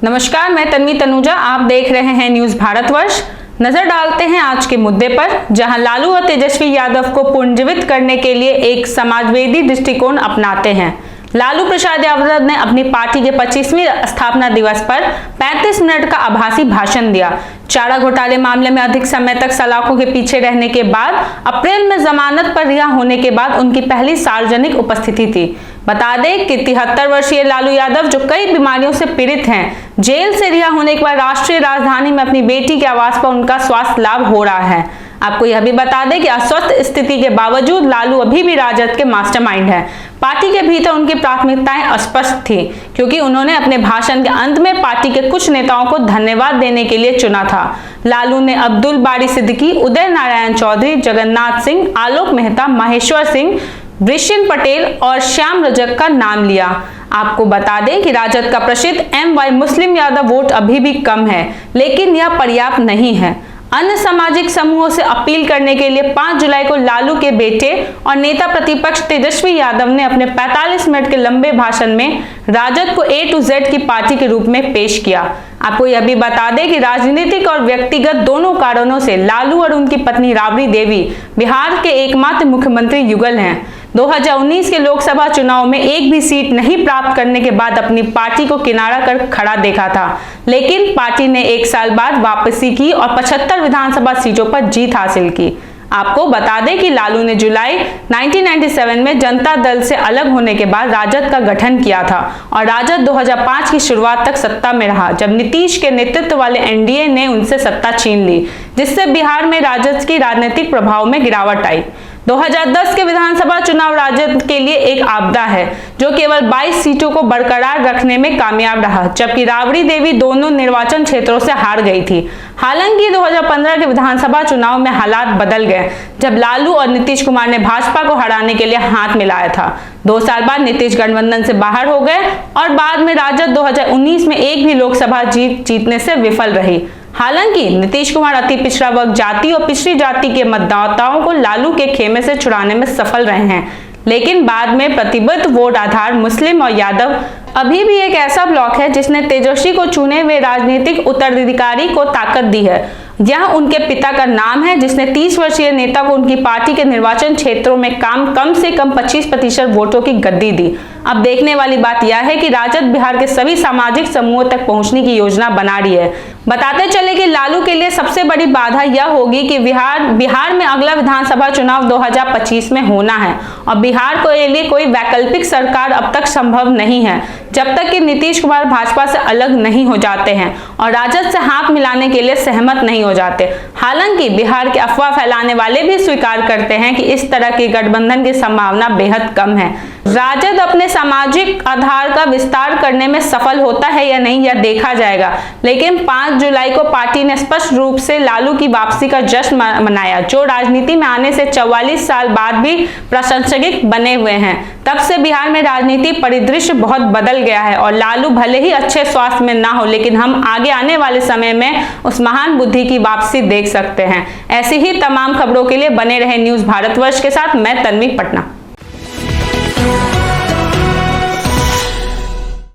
नमस्कार, मैं तन्वी तनुजा। आप देख रहे हैं न्यूज भारतवर्ष। नजर डालते हैं आज के मुद्दे पर, जहां लालू और तेजस्वी यादव को पुनर्जीवित करने के लिए एक समाजवादी दृष्टिकोण अपनाते हैं। लालू प्रसाद यादव ने अपनी पार्टी के 25वें स्थापना दिवस पर 35 मिनट का आभासी भाषण दिया। चारा घोटाले मामले में अधिक समय तक सलाखों के पीछे रहने के बाद अप्रैल में जमानत पर रिहा होने के बाद उनकी पहली सार्वजनिक उपस्थिति थी। बता दें कि 73 वर्षीय लालू यादव, जो कई बीमारियों से पीड़ित हैं, जेल से रिहा होने के बाद राष्ट्रीय राजधानी में अपनी बेटी के आवास पर उनका स्वास्थ्य लाभ हो रहा है। आपको यह भी बता दें कि अस्वस्थ स्थिति के बावजूद लालू अभी भी राजद के मास्टरमाइंड हैं। पार्टी के भीतर उनकी प्राथमिकताएं अस्पष्ट थी, क्योंकि उन्होंने अपने भाषण के अंत में पार्टी के कुछ नेताओं को धन्यवाद देने के लिए चुना था। लालू ने अब्दुल बारी सिद्दीकी, उदय नारायण चौधरी, जगन्नाथ सिंह, आलोक मेहता, महेश्वर सिंह, वृषिण पटेल और श्याम रजक का नाम लिया। आपको बता दें कि राजद का प्रसिद्ध MY मुस्लिम यादव वोट अभी भी कम है, लेकिन यह पर्याप्त नहीं है। अन्य सामाजिक समूहों से अपील करने के लिए 5 जुलाई को लालू के बेटे और नेता प्रतिपक्ष तेजस्वी यादव ने अपने 45 मिनट के लंबे भाषण में राजद को A to Z की पार्टी के रूप में पेश किया। आपको यह भी बता दें कि राजनीतिक और व्यक्तिगत दोनों कारणों से लालू और उनकी पत्नी राबड़ी देवी बिहार के एकमात्र मुख्यमंत्री युगल हैं। 2019 के लोकसभा चुनाव में एक भी सीट नहीं प्राप्त करने के बाद अपनी पार्टी को किनारा कर खड़ा देखा था, लेकिन पार्टी ने 1 साल बाद वापसी की और 75 विधानसभा सीटों पर जीत हासिल की। आपको बता दें कि लालू ने जुलाई 1997 में जनता दल से अलग होने के बाद राजद का गठन किया था और राजद 2005 की शुरुआत तक सत्ता में रहा, जब नीतीश के नेतृत्व वाले NDA ने उनसे सत्ता छीन ली, जिससे बिहार में राजद की राजनीतिक प्रभाव में गिरावट आई। 2010 के विधानसभा चुनाव राजद के लिए एक आपदा है, जो केवल 22 सीटों को बरकरार रखने में कामयाब रहा, जबकि राबड़ी देवी दोनों निर्वाचन क्षेत्रों से हार गई थी। हालांकि 2015 के विधानसभा चुनाव में हालात बदल गए, जब लालू और नीतीश कुमार ने भाजपा को हराने के लिए हाथ मिलाया था। 2 साल बाद नीतीश गठबंधन से बाहर हो गए और बाद में राजद 2019 में एक भी लोकसभा जीतने से विफल रही। हालांकि नीतीश कुमार अति पिछड़ा वर्ग जाति और पिछड़ी जाति के मतदाताओं को लालू के खेमे से छुड़ाने में सफल रहे हैं, लेकिन बाद में प्रतिबद्ध वोट आधार मुस्लिम और यादव अभी भी एक ऐसा ब्लॉक है जिसने तेजस्वी को चुने हुए राजनीतिक उत्तराधिकारी को ताकत दी है। यह उनके पिता का नाम है, जिसने 30 वर्षीय नेता को उनकी पार्टी के निर्वाचन क्षेत्रों में कम से कम 25% वोटों की गद्दी दी। अब देखने वाली बात यह है कि राजद बिहार के सभी सामाजिक समूहों तक पहुंचने की योजना बना रही है। बताते चले कि लालू के लिए सबसे बड़ी बाधा यह होगी कि बिहार में अगला विधानसभा चुनाव 2025 में होना है और बिहार के लिए कोई वैकल्पिक सरकार अब तक संभव नहीं है, जब तक कि नीतीश कुमार भाजपा से अलग नहीं हो जाते हैं और राजद से हाथ मिलाने के लिए सहमत नहीं हो जाते। हालांकि बिहार के अफवाह फैलाने वाले भी स्वीकार करते हैं कि इस तरह के गठबंधन की संभावना बेहद कम है। राजद अपने सामाजिक आधार का विस्तार करने में सफल होता है या नहीं, यह देखा जाएगा, लेकिन 5 जुलाई को पार्टी ने स्पष्ट रूप से लालू की वापसी का जश्न मनाया, जो राजनीति में आने से 44 साल बाद भी प्रासंगिक बने हुए हैं। तब से बिहार में राजनीति परिदृश्य बहुत बदल गया है और लालू भले ही अच्छे स्वास्थ्य में ना हो, लेकिन हम आगे आने वाले समय में उस महान बुद्धि की वापसी देख सकते हैं। ऐसी ही तमाम खबरों के लिए बने रहे न्यूज भारतवर्ष के साथ। मैं तन्वी पटना।